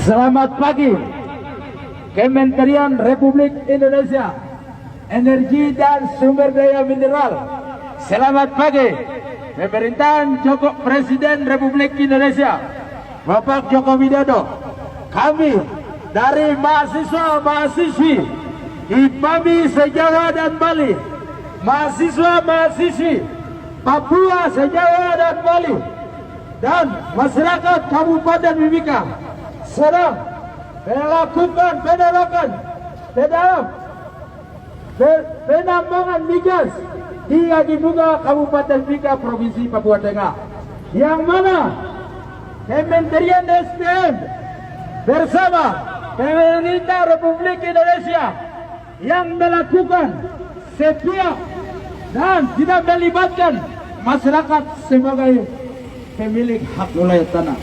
Selamat pagi, Kementerian Republik Indonesia Energi dan Sumber Daya Mineral. Selamat pagi, pemerintahan Presiden Republik Indonesia Bapak Joko Widodo. Kami dari mahasiswa-mahasiswi IPAMI se-Jawa dan Bali, mahasiswa-mahasiswi Papua se-Jawa dan Bali, dan masyarakat Kabupaten Mimika sedang melakukan penolakan terhadap penambangan migas di Ajibuga, Kabupaten Mimika, Provinsi Papua Tengah, yang mana Kementerian SDM bersama pemerintah Republik Indonesia yang melakukan sepihak dan tidak melibatkan masyarakat sebagai pemilik hak wilayah tanah.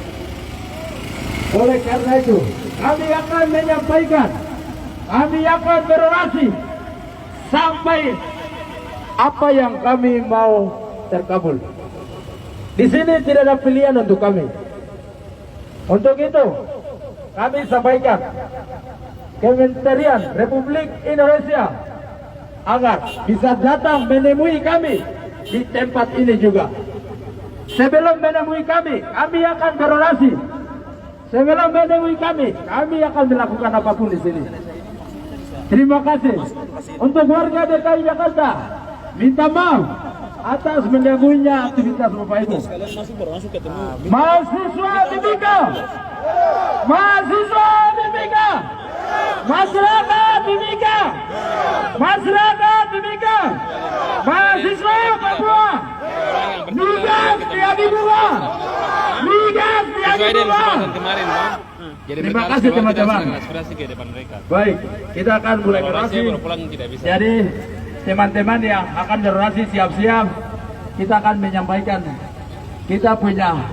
Oleh karena itu, kami akan menyampaikan, kami akan berorasi sampai apa yang kami mau terkabul. Di sini tidak ada pilihan untuk kami. Untuk itu, kami sampaikan Kementerian Republik Indonesia agar bisa datang menemui kami di tempat ini juga. Sebelum menemui kami akan berorasi. Sebelum menemui kami akan melakukan apapun di sini. Terima kasih untuk warga DKI Jakarta. Minta maaf atas mengganggunya aktivitas Bapak Ibu. Mahasiswa Mimika, mahasiswa Mimika, masyarakat Mimika, masyarakat Mimika, mahasiswa Papua, migas di Ajibuga, migas di Ajibuga. Terima kasih teman-teman. Baik, kita akan mulai orasi. Jadi teman-teman yang akan berorasi siap-siap. Kita akan menyampaikan, kita punya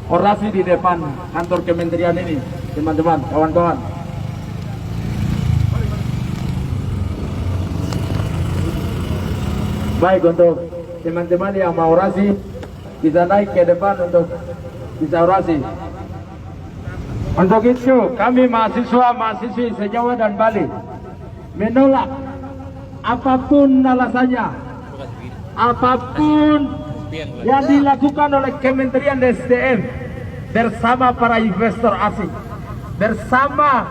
orasi di depan kantor kementerian ini, teman-teman, kawan-kawan. Baik, untuk teman-teman yang mau orasi bisa naik ke depan untuk bisa orasi. Untuk itu kami mahasiswa-mahasiswi se-Jawa dan Bali menolak apapun alasannya, apapun yang dilakukan oleh Kementerian SDM bersama para investor asing, bersama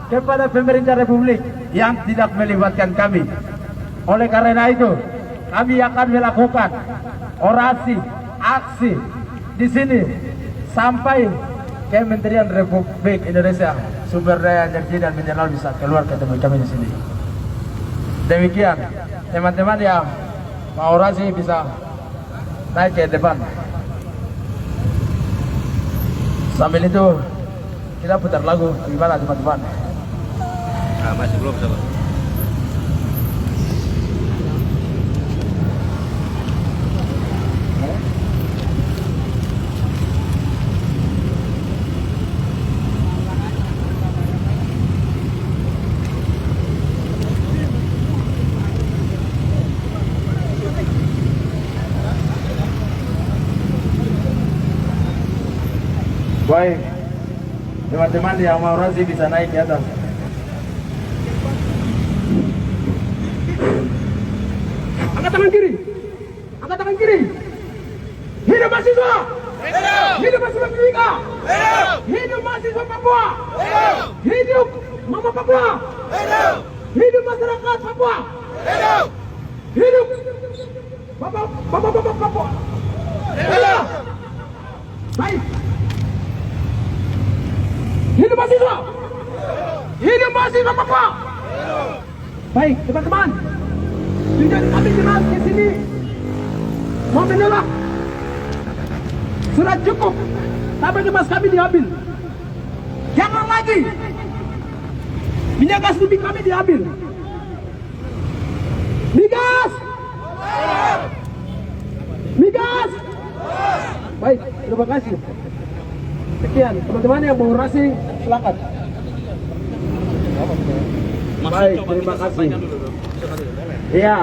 kepada pemerintah Republik yang tidak melibatkan kami. Oleh karena itu, kami akan melakukan orasi, aksi di sini sampai Kementerian Republik Indonesia Sumber Daya Energi dan Mineral bisa keluar ketemu kami di sini. Demikian, teman-teman yang mau orasi bisa naik ke depan. Sambil itu kita putar lagu, gimana teman-teman? Masih belum sabar. Baik, teman-teman yang mau orasi bisa naik di atas. Angkat tangan kiri, angkat tangan kiri. Hidup mahasiswa, hidup mahasiswa Mimika, hidup mahasiswa Papua, hidup Mama Papua, hidup masyarakat Papua, hidup Bapak Papua. Baik. Hidup mahasiswa! Hidup mahasiswa Papua! Baik, teman-teman. Tujuan kami jelas ke sini mau menolak. Sudah cukup. Sampai emas kami diambil. Jangan lagi minyak gas bumi kami diambil. Migas! Migas! Baik, terima kasih. Sekian, teman-teman yang mau orasi, silakan. Baik, terima kasih. Iya,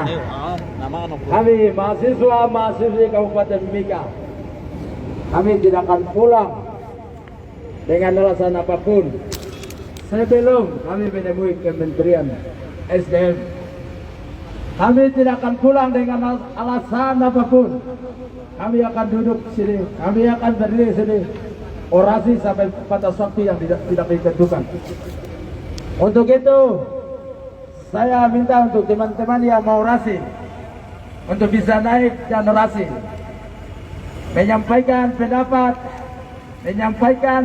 kami mahasiswa-mahasiswi Kabupaten Mimika, kami tidak akan pulang dengan alasan apapun. sebelum kami menemui Kementerian SDM. Kami tidak akan pulang dengan alasan apapun. Kami akan duduk sini, kami akan berdiri sini, orasi sampai batas waktu yang tidak ditentukan. Untuk itu, saya minta untuk teman-teman yang mau orasi, untuk bisa naik dan orasi, menyampaikan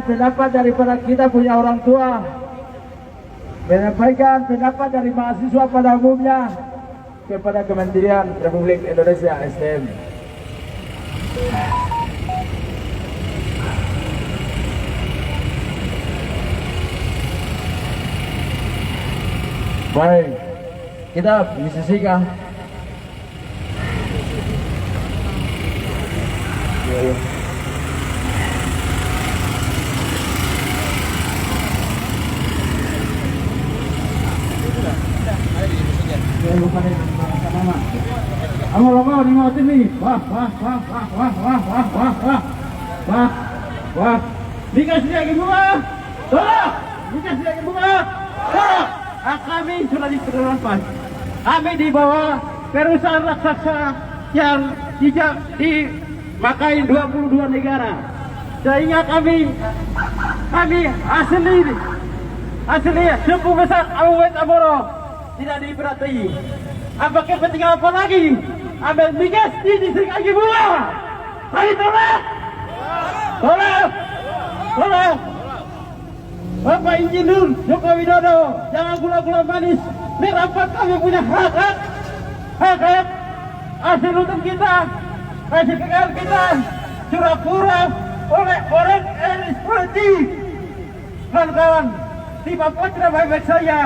pendapat daripada kita punya orang tua, menyampaikan pendapat dari mahasiswa pada umumnya kepada Kementerian Republik Indonesia SDM. Baik, kita diskusikan. Lama di mau sini. Wah. Dikasih lagi bunga. Tolong. Dikasih lagi bunga. Tolong. Kami sudah diperlukan. Kami dibawa perusahaan raksasa yang dimakai 22 negara. Sehingga kami asli suku besar Awet Aboro tidak diperhati. Apa kepentingan apa lagi? Ambil migas di distrik lagi bunga. Saya tolak. Bapak Insinyur Joko Widodo, jangan gula-gula manis. Merapat kami punya hak hasil hutan kita, hasil kekayaan kita pura-pura oleh orang elit politik. Kawan-kawan, di Papua tidak baik-baik saja.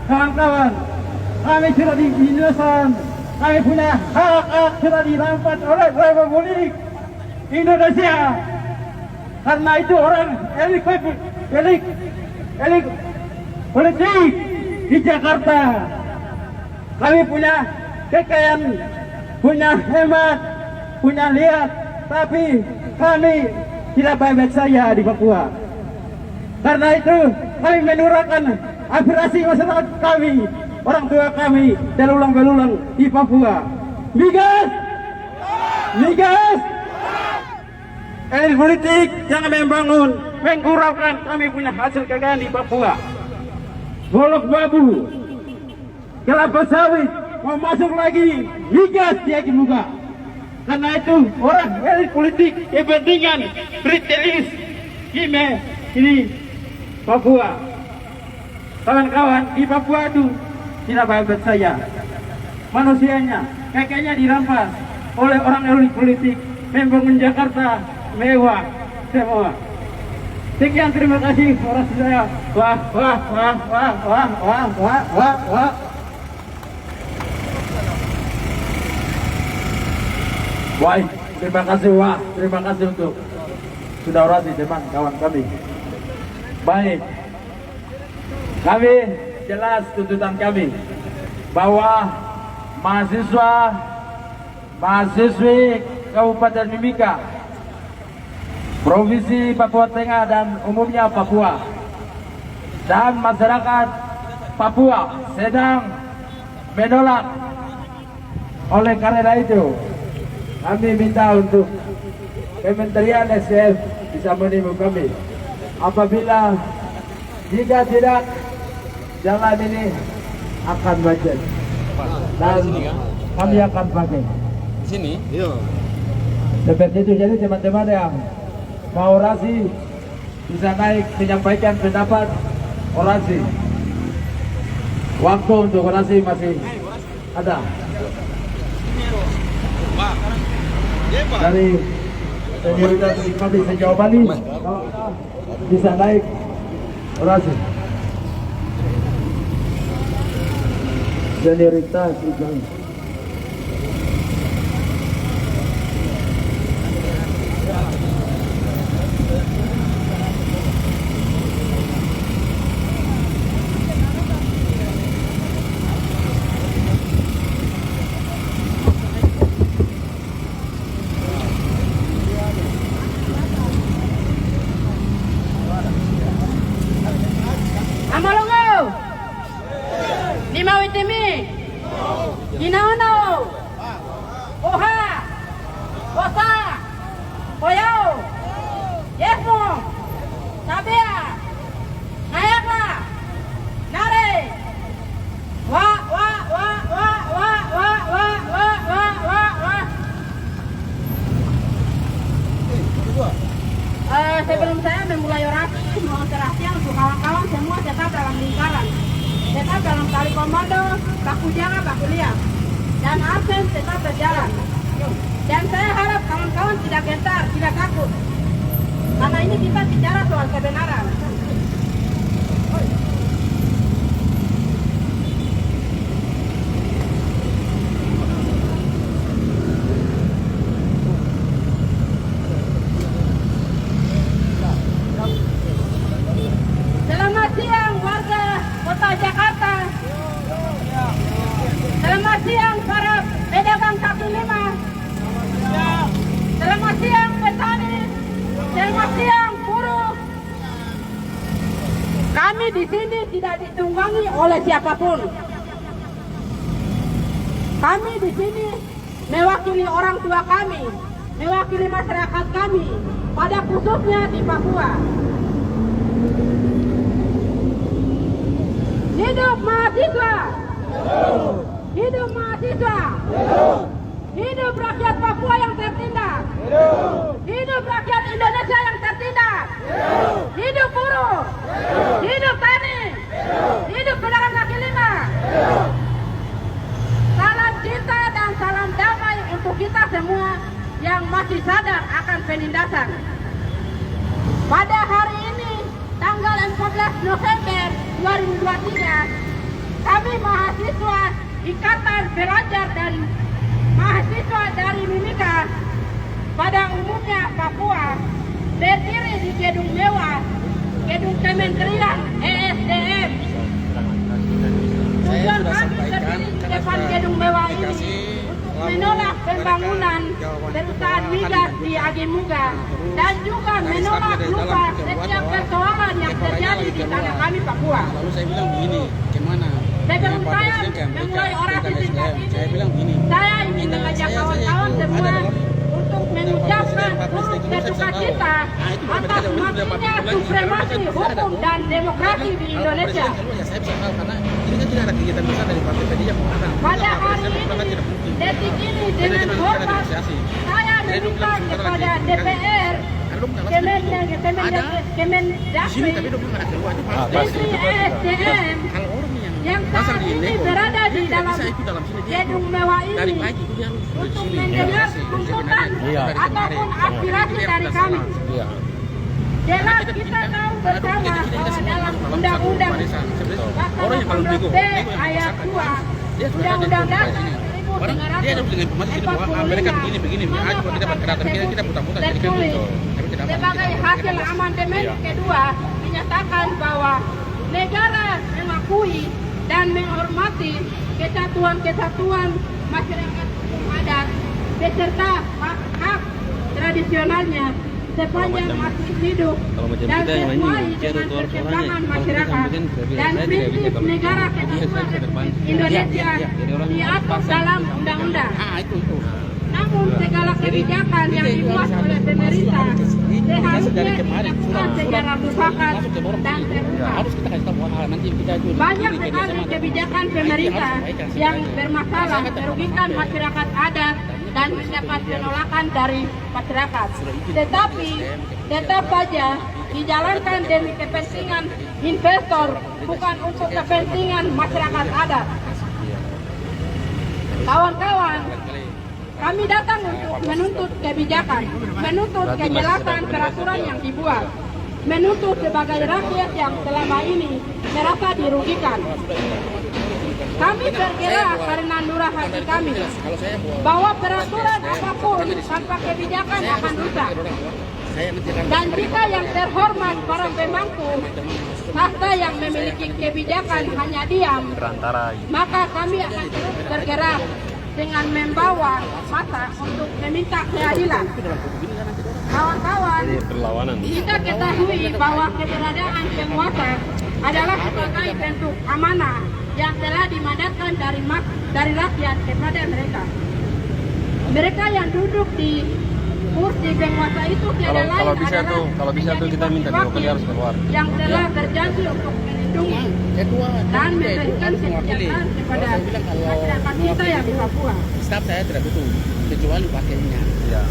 Kawan-kawan, kami sudah dibinasakan. Kami punya hak sudah dirampas oleh Republik Indonesia. Karena itu orang elit politik di Jakarta. Kami punya kekayaan, punya hemat, punya lihat, tapi kami tidak baik-baik saja di Papua. Karena itu kami menyuarakan aspirasi masyarakat kami, orang tua kami, dan ulang-ulang di Papua. Migas! Elit politik jangan membangun, mengurangkan kami punya hasil kekayaan di Papua. Golok babu, kelapa sawit, mau masuk lagi, migas dia buka. Karena itu orang elit politik kepentingan British ini Papua. Kawan-kawan, di Papua itu tidak baik-baik saja. Manusianya, kekayanya dirampas oleh orang elit politik, membangun Jakarta mewah semua. Sekian, terima kasih orasi saya. Wah. Baik, terima kasih terima kasih untuk sudah orasi teman kawan kami. Baik, kami jelas tuntutan kami bahwa mahasiswi Kabupaten Mimika, Provinsi Papua Tengah dan umumnya Papua, dan masyarakat Papua sedang menolak. Oleh karena itu, kami minta untuk Kementerian SDM bisa menimbul kami. Apabila jika tidak, jalan ini akan macet dan kami akan pakai. Di sini? Iya. Seperti itu. Jadi teman-teman yang mau orasi bisa naik menyampaikan pendapat orasi. Waktu untuk orasi masih ada. Dari senioritas kami sejauh Bali bisa naik orasi. Senioritas kami. Inaono, Oha, Osa, Koyo, Yesmo, Sabea, Nayaka, Nare, Wa. Sebelum saya memulai orasi, mohon perhatian untuk kawan-kawan semua tetap dalam lingkaran, tetap dalam tali komando, baku jaga, baku lihat, dan absen tetap berjalan. Dan saya harap kawan-kawan tidak gentar, tidak takut, karena ini kita bicara soal kebenaran. Selamat siang warga Kota Jakarta. Selamat siang para pedagang kaki lima. Selamat siang petani. Selamat siang buruh. Kami di sini tidak ditunggangi oleh siapapun. Kami di sini mewakili orang tua kami, mewakili masyarakat kami, pada khususnya di Papua. Hidup mahasiswa! Hidup mahasiswa! Hidup rakyat Papua yang tertindas! Hidup rakyat Indonesia yang tertindas! Hidup buruh! Hidup tani! Hidup pedagang kaki lima! Salam cinta dan salam damai untuk kita semua yang masih sadar akan penindasan. Pada hari ini, tanggal 14 November 2023, kami mahasiswa Ikatan Pelajar dan mahasiswa dari Mimika pada umumnya Papua berdiri di gedung mewah, gedung Kementerian ESDM. Tujuan kami berdiri di depan gedung mewah ini untuk menolak pembangunan perusahaan migas di Agemuga dan juga menolak lupa setiap persoalan yang terjadi di tanah kami Papua. Lalu saya bilang begini, gimana? Sebelum saya memulai orasi singkat ini, saya ingin mengajak kawan-kawan semua untuk mengucapkan turut berduka cita atas matinya supremasi hukum dan demokrasi di Indonesia. Saya bisa tahu karena ini kan tidak ada kegiatan besar dari partai tadi yang mengatakan. Pada hari ini, detik ini dengan hormat, saya meminta kepada DPR, Kemendagri, Menteri ESDM, yang saat ini berada di dalam gedung mewah ini untuk mendengar tuntutan ataupun aspirasi dari kami. Jelas kita tahu bersama bahwa dalam Undang-Undang Pasal 18B ayat 2 Undang-Undang Dasar 1945 tertulis sebagai hasil amandemen kedua menyatakan bahwa negara mengakui dan menghormati kesatuan masyarakat hukum adat beserta hak tradisionalnya sepanjang masih hidup dan sesuai dengan perkembangan masyarakat dan prinsip negara kesatuan Republik Indonesia diatur dalam undang-undang. Namun segala kebijakan yang dibuat oleh pemerintah seharusnya dilakukan secara mufakat dan terbuka. Banyak sekali kebijakan pemerintah yang bermasalah merugikan masyarakat adat dan mendapat penolakan dari masyarakat. Tetapi tetap saja dijalankan demi kepentingan investor, bukan untuk kepentingan masyarakat adat. Kawan-kawan, kami datang untuk menuntut kebijakan, menuntut kejelasan peraturan yang dibuat, menuntut sebagai rakyat yang selama ini merasa dirugikan. Kami bergerak karena nurah hati kami bahwa peraturan apapun tanpa kebijakan akan rusak. Dan jika yang terhormat para pemangku tahta yang memiliki kebijakan hanya diam, maka kami akan terus bergerak dengan membawa massa untuk meminta keadilan. Kawan-kawan, kita ketahui bahwa keberadaan penguasa adalah sebagai bentuk amanah yang telah dimandatkan dari rakyat kepada mereka. Mereka yang duduk di kursi penguasa itu tiada lain kalau bisa tuh kita minta diwakili harus keluar. Yang telah berjanji untuk melindungi Ketua dan DPD itu memberikan harus mewakili. kesejahteraan kepada Kalau saya bilang kalau masyarakat kita yang di Papua. staf saya tidak butuh kecuali wakilnya. Ya.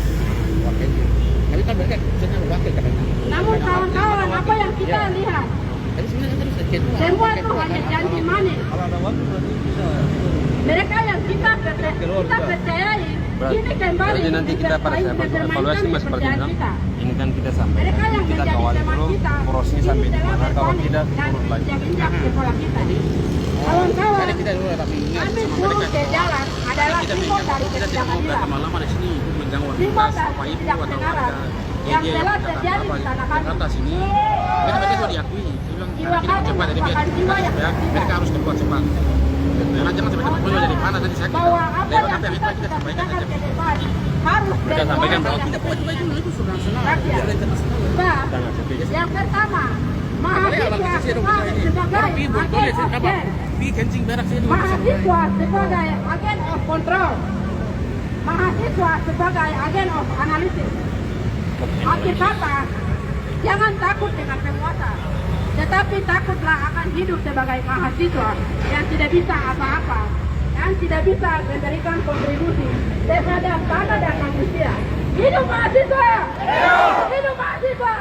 Wakilnya. Tapi kan mereka sebenarnya wakil katanya. Namun kawan-kawan, apa yang kita lihat, Tapi sebenarnya kan bisa ketua. semua itu ketua hanya kan janji apa? manis. Mereka yang kita percayai, ini kembali Jadi nanti kita pada saat evaluasi mas seperti bilang, ini kan kita sampai mereka yang kita menjadi kawal teman dulu kita, prosesnya ini sampai di telah mana, kalau berpaling tidak dan turun lagi. injak-injak sekolah kita. Kawan-kawan, Tadi kita dulu tapi ingat kami sama turun mereka. ke jalan adalah Kita simbol dari kita tidak mau ketidakadilan, lama-lama di sini mengganggu simbol aktivitas dari Bapak Ibu atau ketidakbenaran warga yang Eje telah atau terjadi apa di tanah kami. Jakarta sini. Mereka itu diakui. Dia bilang Jiwa kita kami cepat jadi merupakan jiwa yang ya, mereka harus keluar cepat. Karena jangan sampai cepat dari mana tadi saya bahwa apa lewat yang apa yang kita kita sampaikan kerjakan aja. ke depan harus Mereka sampaikan bahwa berkuasa Tidak boleh itu sudah nasional, rakyat. Sebab yang pertama, mahasiswa sebagai agen of change. kencing berak saya Mahasiswa sebagai agen of control. Mahasiswa sebagai agen of analisis. Akhir kata, jangan takut dengan penguasa, tetapi takutlah akan hidup sebagai mahasiswa yang tidak bisa apa-apa, yang tidak bisa memberikan kontribusi terhadap tanah dan manusia. Hidup mahasiswa! Hidup mahasiswa!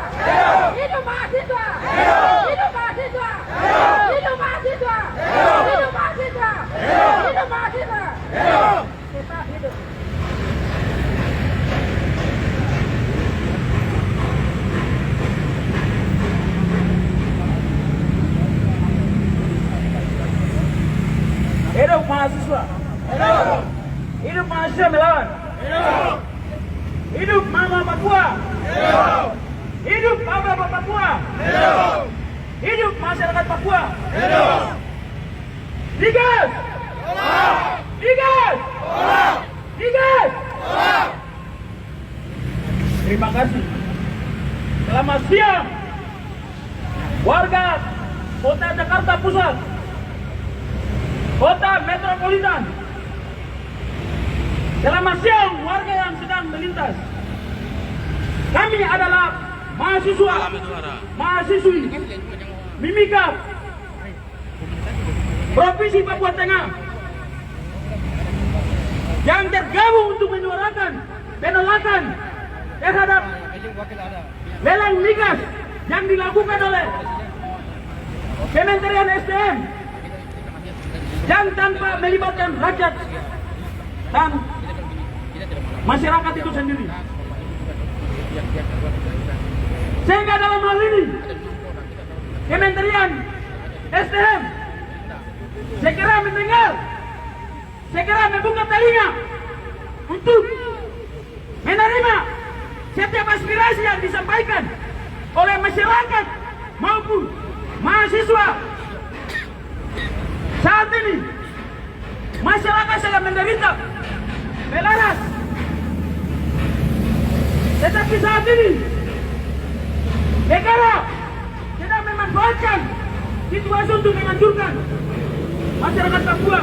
Hidup mahasiswa! Hidup mahasiswa! Hidup mahasiswa! Hidup mahasiswa! Hidup mahasiswa! Tetap hidup. Hidup mahasiswa. Hidup. Hidup mahasiswa melawan. Hidup. Hidup Mama Papua. Hidup. Hidup Bapak Papua. Hidup. Hidup masyarakat Papua. Hidup. Digas. Digas. Digas. Terima kasih. Selamat siang, warga Kota Jakarta Pusat, Kota Metropolitan. Selamat siang warga yang sedang melintas. Kami adalah mahasiswi Mimika Provinsi Papua Tengah yang tergabung untuk menyuarakan penolakan terhadap lelang migas yang dilakukan oleh Kementerian SDM yang tanpa melibatkan rakyat dan masyarakat itu sendiri. Sehingga dalam hal ini Kementerian SDM segera mendengar, segera membuka telinga untuk menerima setiap aspirasi yang disampaikan oleh masyarakat maupun mahasiswa. Saat ini masyarakat sedang menderita melaras, tetapi saat ini negara sedang memanfaatkan situasi untuk menghancurkan masyarakat Papua,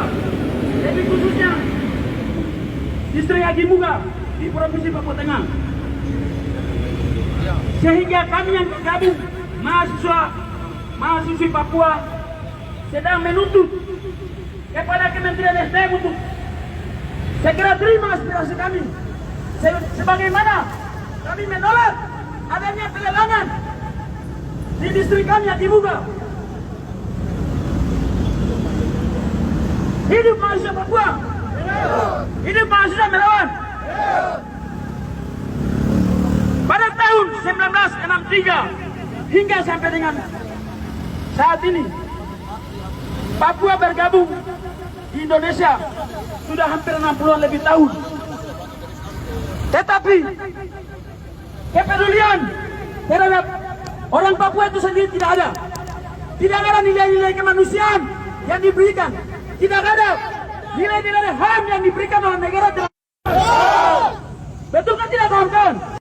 lebih khususnya distrik Agimuga di Provinsi Papua Tengah. Sehingga kami yang tergabung mahasiswi Papua sedang menuntut kepada Kementerian SDM untuk segera terima aspirasi kami. Sebagaimana kami menolak adanya pelelangan di distrik kami Agimuga. Hidup mahasiswa Papua. Hidup mahasiswa melawan. Pada tahun 1963 hingga sampai dengan saat ini, Papua bergabung di Indonesia sudah hampir 60-an lebih tahun. Tetapi kepedulian terhadap orang Papua itu sendiri tidak ada. Tidak ada nilai-nilai kemanusiaan yang diberikan. Tidak ada nilai-nilai HAM yang diberikan oleh negara. Betul kan tidak kawan-kawan?